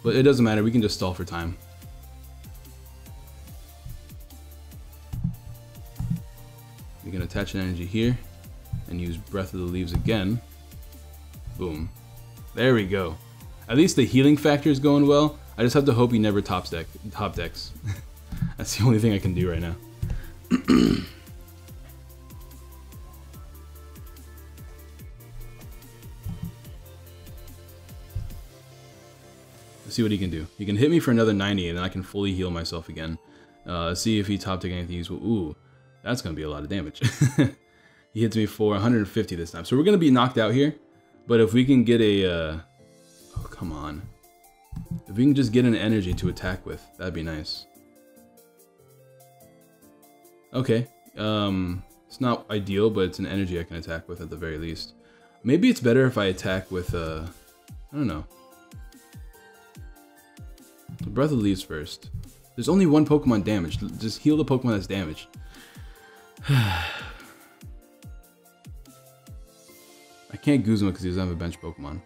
But it doesn't matter, we can just stall for time. We can attach an energy here and use Breath of the Leaves again. Boom. There we go. At least the healing factor is going well. I just have to hope he never top decks. That's the only thing I can do right now. Let's see what he can do. He can hit me for another 90 and then I can fully heal myself again. See if he top deck anything useful. Ooh, that's going to be a lot of damage. He hits me for 150 this time. So we're going to be knocked out here. But if we can get a... Oh, come on. If we can just get an energy to attack with, that'd be nice. Okay. It's not ideal, but it's an energy I can attack with at the very least. Maybe it's better if I attack with, I don't know. Breath of the Leaves first. There's only 1 Pokemon damaged. Just heal the Pokemon that's damaged. I can't Guzma because he doesn't have a bench Pokemon.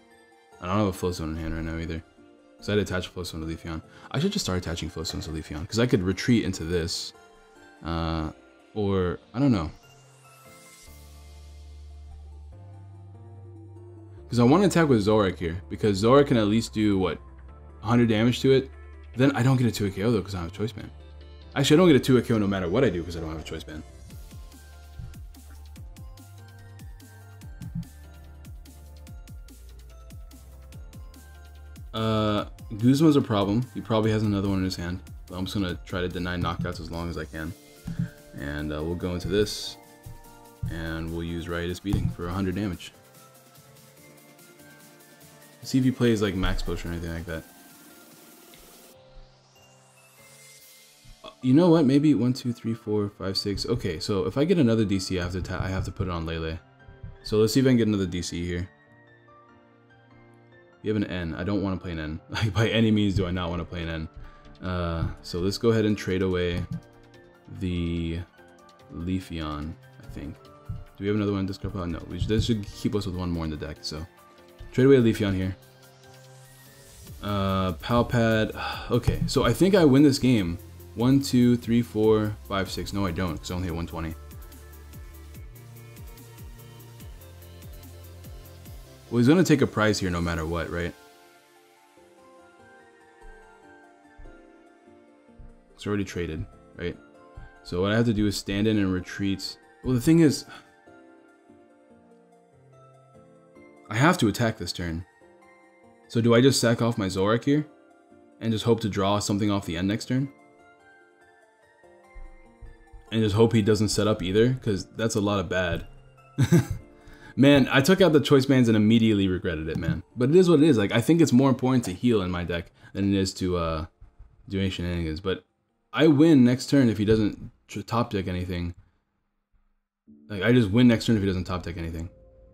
I don't have a Flowstone in hand right now either. So I'd attach Flowstone to Leafeon. I should just start attaching Flowstones to Leafeon because I could retreat into this. Or, I don't know. Because I want to attack with Zoroark here. Because Zoroark can at least do, what, 100 damage to it? Then I don't get a 2-hit KO though because I don't have a Choice Band. Actually, I don't get a 2-hit KO no matter what I do because I don't have a Choice Band. Guzma's a problem. He probably has another one in his hand. But I'm just going to try to deny knockouts as long as I can. And we'll go into this. And we'll use Riotous Beating for 100 damage. Let's see if he plays like Max Potion or anything like that. You know what? Maybe 1, 2, 3, 4, 5, 6. Okay, so if I get another DC, I have to put it on Lele. So let's see if I can get another DC here. You have an N. I don't want to play an N. Like, by any means do I not want to play an N. So let's go ahead and trade away the Leafeon, I think. Do we have another one in discard pile? No, this should keep us with 1 more in the deck, so. Trade away a Leafeon here. Palpad. Okay, so I think I win this game. 1, 2, 3, 4, 5, 6. No, I don't, because I only hit 120. Well, he's gonna take a prize here no matter what, right? It's already traded, right? So what I have to do is stand in and retreat. Well, the thing is, I have to attack this turn. So do I just sack off my Zoroark here? And just hope to draw something off the end next turn? And just hope he doesn't set up either, because that's a lot of bad. Man, I took out the choice bands and immediately regretted it, man. But it is what it is. Like, I think it's more important to heal in my deck than it is to do any shenanigans. But I win next turn if he doesn't top deck anything. Like, I just win next turn if he doesn't top deck anything.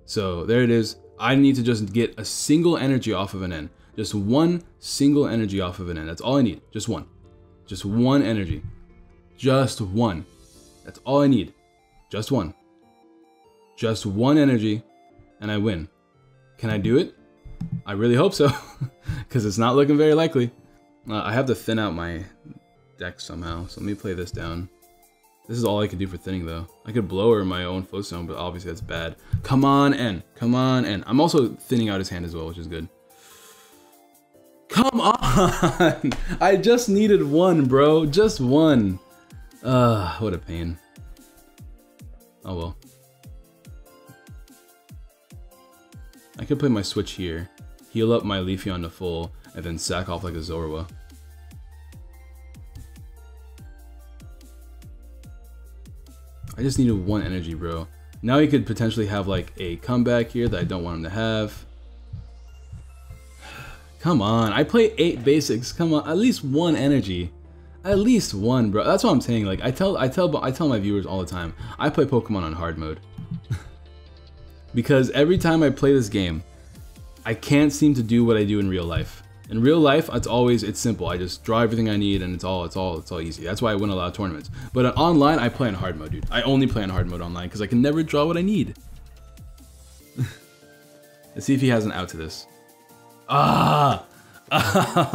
So there it is. I need to just get a single energy off of an N. Just one single energy off of an N. That's all I need. Just one. Just one energy. Just one. That's all I need. Just one. Just one energy, and I win. Can I do it? I really hope so, because it's not looking very likely. I have to thin out my deck somehow, so let me play this down. This is all I could do for thinning, though. I could blower my own float zone, but obviously that's bad. Come on, N. Come on, N. I'm also thinning out his hand as well, which is good. Come on! I just needed one, bro. Just one. What a pain. Oh well. I could play my switch here, heal up my Leafeon to full, and then sack off like a Zoroark. I just needed one energy, bro. Now he could potentially have like a comeback here that I don't want him to have. Come on, I play 8 basics. Come on, at least one energy. At least one, bro. That's what I'm saying. Like I tell my viewers all the time, I play Pokemon on hard mode. Because every time I play this game, I can't seem to do what I do in real life. In real life, it's simple. I just draw everything I need and it's all easy. That's why I win a lot of tournaments. But online, I play in hard mode, dude. I only play in hard mode online because I can never draw what I need. Let's see if he has an out to this. Oh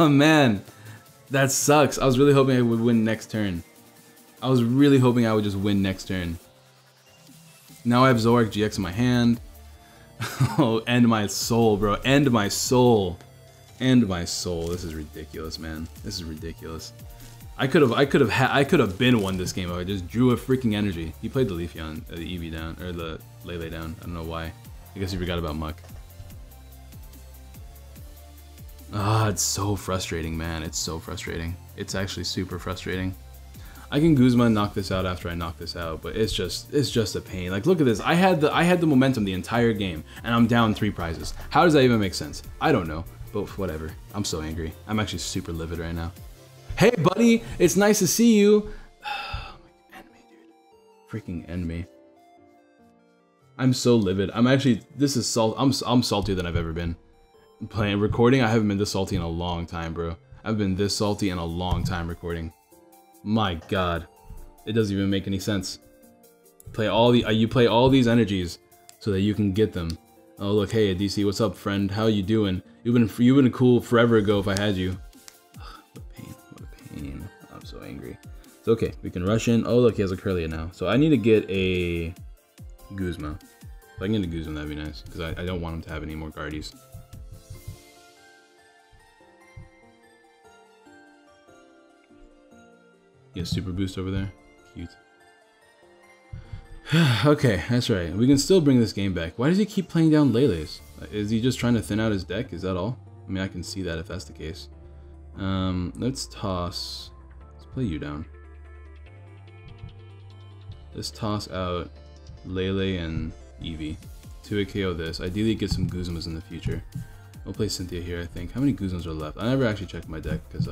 man, that sucks. I was really hoping I would win next turn. I was really hoping I would just win next turn. Now I have Zoroark GX in my hand. Oh, end my soul, bro. End my soul. End my soul. This is ridiculous, man. This is ridiculous. I could have been won this game if I just drew a freaking energy. He played the Leafeon, the EV down, or the Lele down. I don't know why. I guess he forgot about Muck. Ah, it's so frustrating, man. It's so frustrating. It's actually super frustrating. I can Guzma knock this out after I knock this out, but it's just a pain. Like, look at this. I had the momentum the entire game, and I'm down 3 prizes. How does that even make sense? I don't know, but whatever. I'm so angry. I'm actually super livid right now. Hey, buddy, it's nice to see you. End me, dude. Freaking end me. I'm so livid. This is salt. I'm saltier than I've ever been. Recording, I haven't been this salty in a long time, bro. I've been this salty in a long time recording. My God, it doesn't even make any sense. You play all these energies so that you can get them. Oh look, hey DC, what's up, friend? How you doing? You've been cool forever ago if I had you. What a pain! What a pain! I'm so angry. It's okay. We can rush in. Oh look, he has a Curlia now. So I need to get a Guzma. If I can get a Guzma, that'd be nice because I don't want him to have any more Guardies. Yeah, super boost over there. Cute. Okay, that's right. We can still bring this game back. Why does he keep playing down Lele's? Is he just trying to thin out his deck? Is that all? I mean, I can see that if that's the case. Let's toss... Let's play you down. Let's toss out Lele and Eevee. 2 KO this. Ideally get some Guzmas in the future. We'll play Cynthia here, I think. How many Guzmas are left? I never actually checked my deck because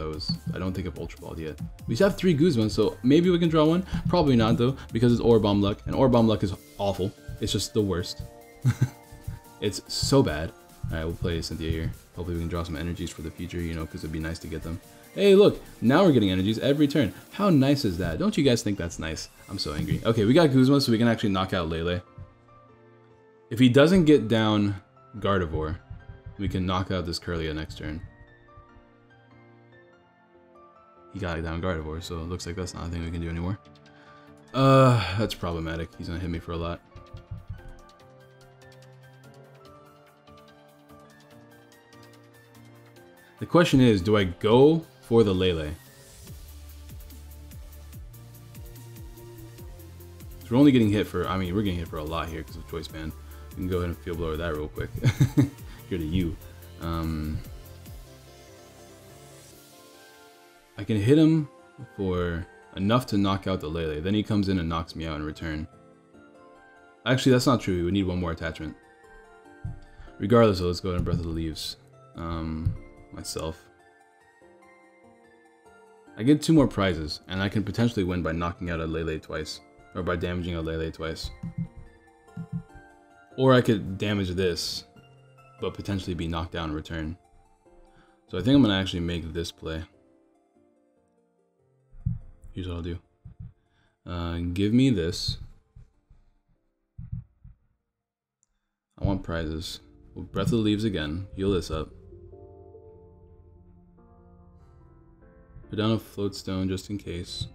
I don't think I've Ultra Balled yet. We have 3 Guzmas, so maybe we can draw one. Probably not though, because it's Aurabomb luck, and Aurabomb luck is awful. It's just the worst. It's so bad. Alright, we'll play Cynthia here. Hopefully we can draw some energies for the future, you know, because it'd be nice to get them. Hey, look, now we're getting energies every turn. How nice is that? Don't you guys think that's nice? I'm so angry. Okay, we got Guzma, so we can actually knock out Lele. If he doesn't get down Gardevoir, we can knock out this Curlia next turn. He got it down Gardevoir, so it looks like that's not a thing we can do anymore. That's problematic. He's gonna hit me for a lot. The question is, do I go for the Lele? So we're only getting hit for, I mean, we're getting hit for a lot here because of Choice Band. We can go ahead and Field Blower that real quick. Here to you. I can hit him for enough to knock out the Lele. Then he comes in and knocks me out in return. Actually, that's not true. We would need one more attachment. Regardless, let's go ahead and Breath of the Leaves. Myself. I get 2 more prizes, and I can potentially win by knocking out a Lele twice. Or by damaging a Lele twice. Or I could damage this, but potentially be knocked down in return. So I think I'm going to actually make this play. Here's what I'll do. Give me this. I want prizes. We'll Breath of the Leaves again. Heal this up. Put down a Float Stone just in case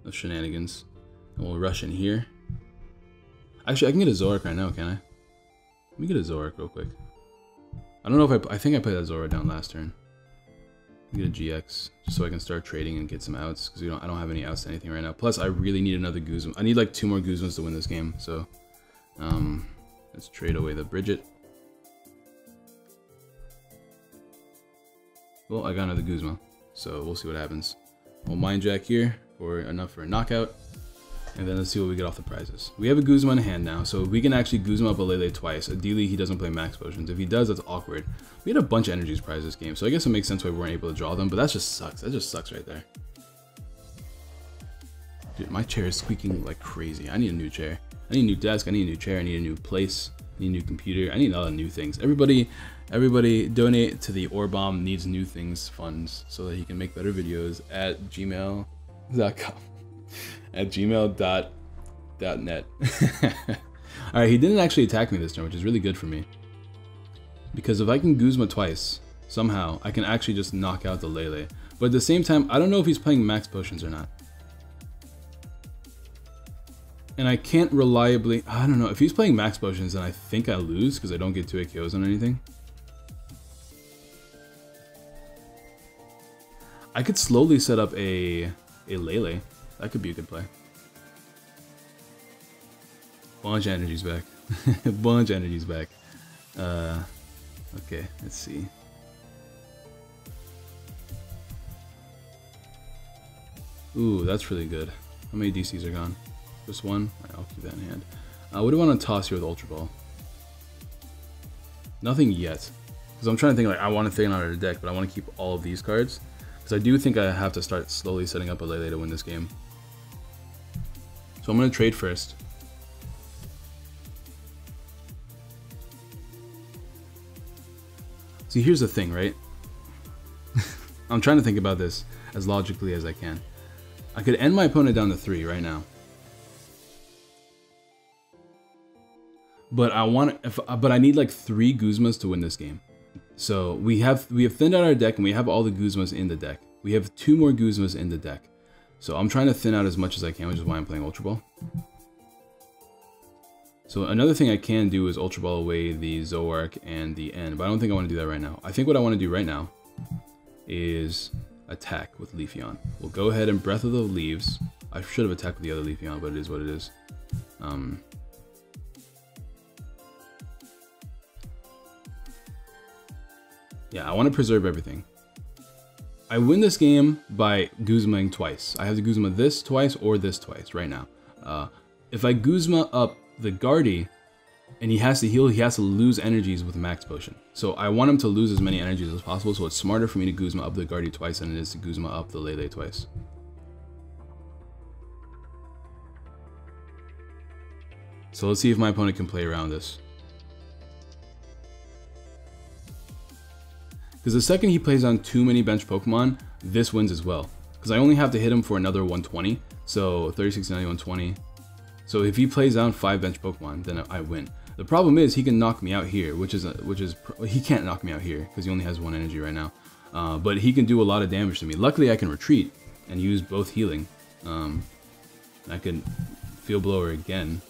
of shenanigans. And we'll rush in here. Actually, I can get a Zoroark right now, can I? Let me get a Zoroark real quick. I don't know if I think I put that Zoroark down last turn. Get a GX just so I can start trading and get some outs because I don't have any outs to anything right now. Plus, I really need another Guzma. I need like 2 more Guzmas to win this game. So, let's trade away the Bridget. Well, I got another Guzma, so we'll see what happens. We'll Mind Jack here for enough for a knockout, and then let's see what we get off the prizes. We have a Guzma in hand now, so we can actually Guzma up a Lele twice. Ideally, he doesn't play max potions. If he does, that's awkward. We had a bunch of energies prize this game, so I guess it makes sense why we weren't able to draw them, but that just sucks. That just sucks right there. Dude, my chair is squeaking like crazy. I need a new chair. I need a new desk. I need a new chair. I need a new place. I need a new computer. I need a lot of new things. Everybody donate to the Aurabomb Needs New Things funds so that he can make better videos at gmail.com. At gmail.net. Alright, he didn't actually attack me this turn, which is really good for me. Because if I can Guzma twice, somehow, I can actually just knock out the Lele. But at the same time, I don't know if he's playing max potions or not. And I can't reliably, I don't know, if he's playing max potions, then I think I lose because I don't get 2 KOs on anything. I could slowly set up a Lele. That could be a good play. Bunch of energies back. Bunch of energies back. Okay, let's see. Ooh, that's really good. How many DCs are gone? Just 1? Alright, I'll keep that in hand. What do I want to toss here with Ultra Ball? Nothing yet. Because I'm trying to think, like, I want to think out of the deck, but I want to keep all of these cards. Because I do think I have to start slowly setting up a Lele to win this game. So I'm going to trade first. See, here's the thing, right? I'm trying to think about this as logically as I can. I could end my opponent down to 3 right now. But I need like 3 Guzmas to win this game. So we have thinned out our deck and we have all the Guzmas in the deck. We have 2 more Guzmas in the deck. So I'm trying to thin out as much as I can, which is why I'm playing Ultra Ball. So another thing I can do is Ultra Ball away the Zoroark and the N, but I don't think I want to do that right now. I think what I want to do right now is attack with Leafeon. We'll go ahead and Breath of the Leaves. I should have attacked with the other Leafeon, but it is what it is. Yeah, I want to preserve everything. I win this game by Guzmaing twice. I have to Guzma this twice or this twice right now. If I Guzma up the Guardy and he has to heal, he has to lose energies with Max Potion. So I want him to lose as many energies as possible, so it's smarter for me to Guzma up the Guardy twice than it is to Guzma up the Lele twice. So let's see if my opponent can play around this. Because the second he plays on too many bench Pokemon, this wins as well. Because I only have to hit him for another 120, so 36, 90, 120. So if he plays down 5 bench Pokemon, then I win. The problem is he can knock me out here, which is he can't knock me out here because he only has 1 energy right now. But he can do a lot of damage to me. Luckily, I can retreat and use both healing. I can Field Blower again.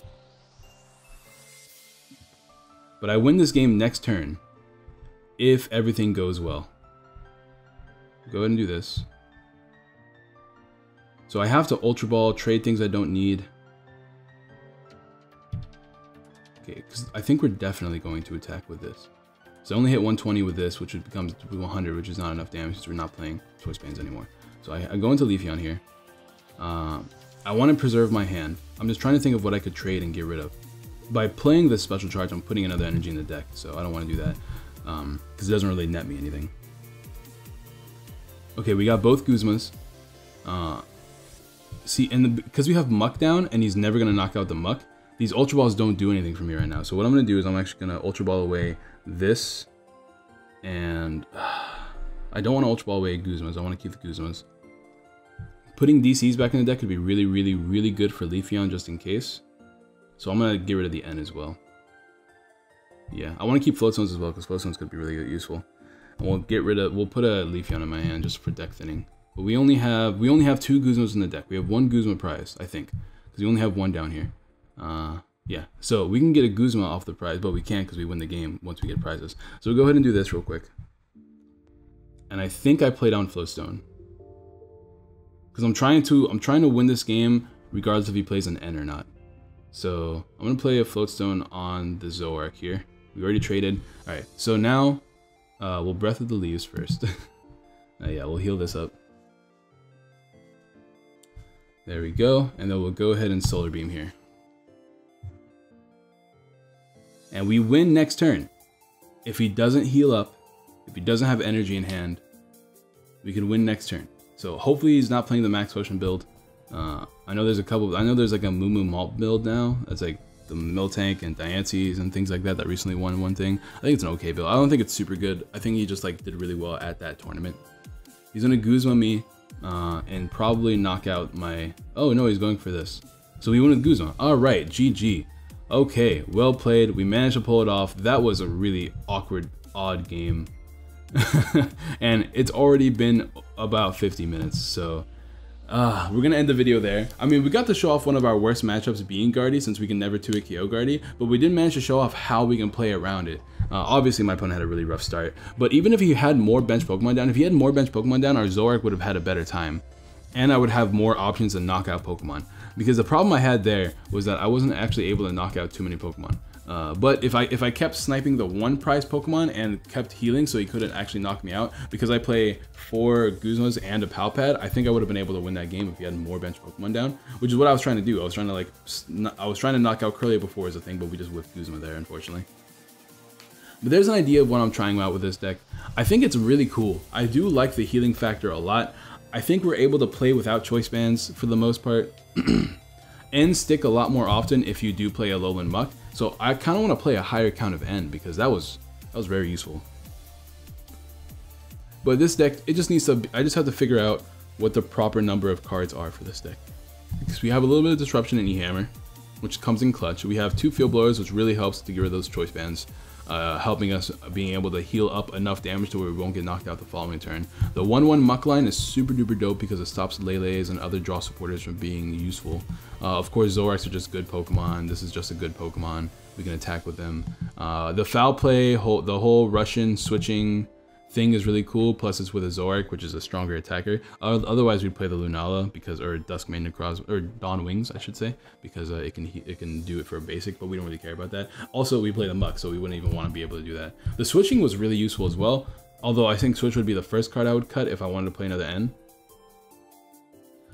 But I win this game next turn if everything goes well. Go ahead and do this. So I have to Ultra Ball, trade things I don't need. Okay, because I think we're definitely going to attack with this. So I only hit 120 with this, which becomes 100, which is not enough damage since we're not playing choice bands anymore. So I go into Leafeon here. I want to preserve my hand. I'm just trying to think of what I could trade and get rid of. By playing this special charge, I'm putting another energy in the deck, so I don't want to do that because it doesn't really net me anything. Okay, we got both Guzmas. See, because we have Muck down and he's never going to knock out the Muck, these Ultra Balls don't do anything for me right now. So what I'm going to do is I'm actually going to Ultra Ball away this, and I don't want to Ultra Ball away Guzmas. I want to keep the Guzmas. Putting DCs back in the deck could be really, really, really good for Leafeon just in case. So I'm going to get rid of the N as well. Yeah, I want to keep Float Stones as well because Float Stones could be really useful. And we'll put a Leafeon in my hand just for deck thinning. But we only have 2 Guzmas in the deck. We have 1 Guzma prize, I think, because we only have 1 down here. Yeah, so we can get a Guzma off the prize, but we can't because we win the game once we get prizes. So we'll go ahead and do this real quick. And I think I play down Floatstone. Because I'm trying to win this game regardless if he plays an N or not. So I'm gonna play a Floatstone on the Zoroark here. We already traded. Alright, so now we'll Breath of the Leaves first. Yeah, we'll heal this up. There we go, and then we'll go ahead and Solar Beam here. And we win next turn. If he doesn't heal up, if he doesn't have energy in hand, we can win next turn. So hopefully he's not playing the Max Potion build. I know there's like a Mewmore Malt build now. That's like the Miltank and Diancies and things like that that recently won one thing. I think it's an okay build. I don't think it's super good. I think he just like did really well at that tournament. He's gonna Guzma me and probably knock out my... Oh no, he's going for this. So we win with Guzma. Alright, GG. Okay, well played. We managed to pull it off. That was a really awkward, odd game. And it's already been about 50 minutes, so we're gonna end the video there. I mean, we got to show off one of our worst matchups being Guardy, since we can never 2-hit KO Guardy, but we didn't manage to show off how we can play around it. Obviously my opponent had a really rough start, but even if he had more bench Pokemon down, our Zoroark would have had a better time. And I would have more options to knock out Pokemon. Because the problem I had there was that I wasn't actually able to knock out too many Pokemon. But if I kept sniping the 1 prize Pokemon and kept healing so he couldn't actually knock me out, because I play 4 Guzmas and a Palpad, I think I would have been able to win that game if he had more bench Pokemon down, which is what I was trying to do. I was trying to knock out Curlia before as a thing, but we just whiffed Guzma there, unfortunately. But there's an idea of what I'm trying out with this deck. I think it's really cool. I do like the healing factor a lot. I think we're able to play without choice bands for the most part. And stick a lot more often if you do play a Lowland Muck. So I kind of want to play a higher count of N because that was very useful. But this deck, it just needs to, I just have to figure out what the proper number of cards are for this deck. Because we have a little bit of disruption in E-Hammer, which comes in clutch. We have 2 Field Blowers, which really helps to get rid of those choice bands, helping us being able to heal up enough damage to where we won't get knocked out the following turn. The 1/1 Muck line is super duper dope because it stops Lele's and other draw supporters from being useful. Of course, Zoroarks are just good Pokemon. This is just a good Pokemon. We can attack with them. The foul play, the whole Russian switching thing is really cool. Plus, it's with a Zoroark, which is a stronger attacker. Otherwise, we'd play the Lunala or Duskmane Necroz, or Dawn Wings, I should say, because it can do it for a basic, but we don't really care about that. Also, we play the Muck, so we wouldn't even want to be able to do that. The switching was really useful as well. Although I think Switch would be the first card I would cut if I wanted to play another N.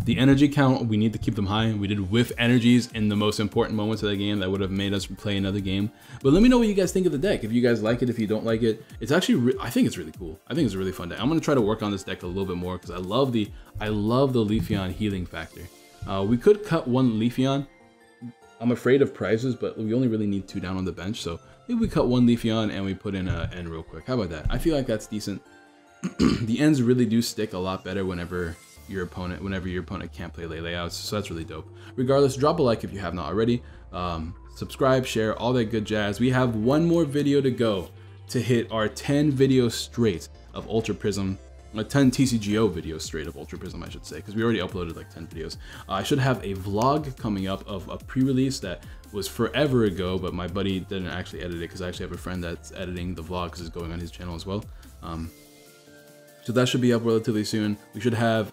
The energy count, we need to keep them high. We did whiff energies in the most important moments of the game that would have made us play another game. But let me know what you guys think of the deck. If you guys like it, if you don't like it. It's actually, I think it's really cool. I think it's a really fun deck. I'm gonna try to work on this deck a little bit more because I love the Leafeon healing factor. We could cut 1 Leafeon. I'm afraid of prizes, but we only really need 2 down on the bench. So maybe we cut 1 Leafeon and we put in an N real quick. How about that? I feel like that's decent. The Ns really do stick a lot better whenever your opponent can't play lay layouts, so that's really dope. Regardless, drop a like if you have not already. Subscribe, share, all that good jazz. We have 1 more video to go to hit our 10 videos straight of Ultra Prism, 10 TCGO videos straight of Ultra Prism, I should say, because we already uploaded like 10 videos. I should have a vlog coming up of a pre-release that was forever ago, but my buddy didn't actually edit it because I actually have a friend that's editing the vlog because it's going on his channel as well. So that should be up relatively soon. We should have,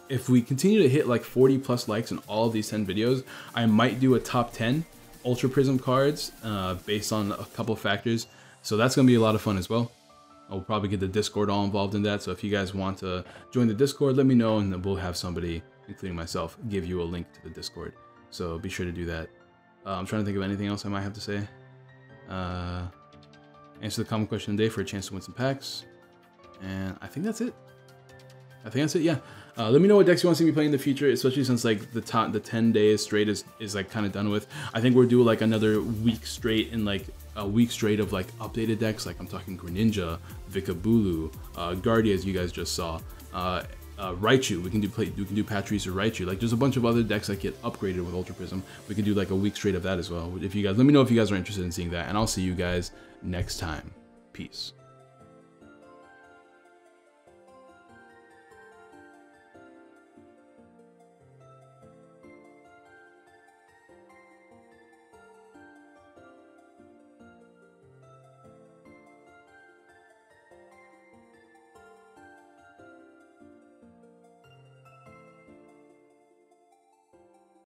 if we continue to hit like 40 plus likes in all of these 10 videos, I might do a top 10 Ultra Prism cards based on a couple factors. So that's gonna be a lot of fun as well. I'll probably get the Discord all involved in that. So if you guys want to join the Discord, let me know, and then we'll have somebody, including myself, give you a link to the Discord. So be sure to do that. I'm trying to think of anything else I might have to say. Answer the common question today for a chance to win some packs. And I think that's it. Yeah. Let me know what decks you want to see me play in the future, especially since like the 10 days straight is like kind of done with. I think we'll do like another week straight and like a week straight of like updated decks. Like I'm talking Greninja, Vikabulu, Guardia, as you guys just saw, Raichu. We can do Patrice or Raichu. Like there's a bunch of other decks that get upgraded with Ultra Prism. We can do like a week straight of that as well. If you guys, let me know if you guys are interested in seeing that, and I'll see you guys next time. Peace.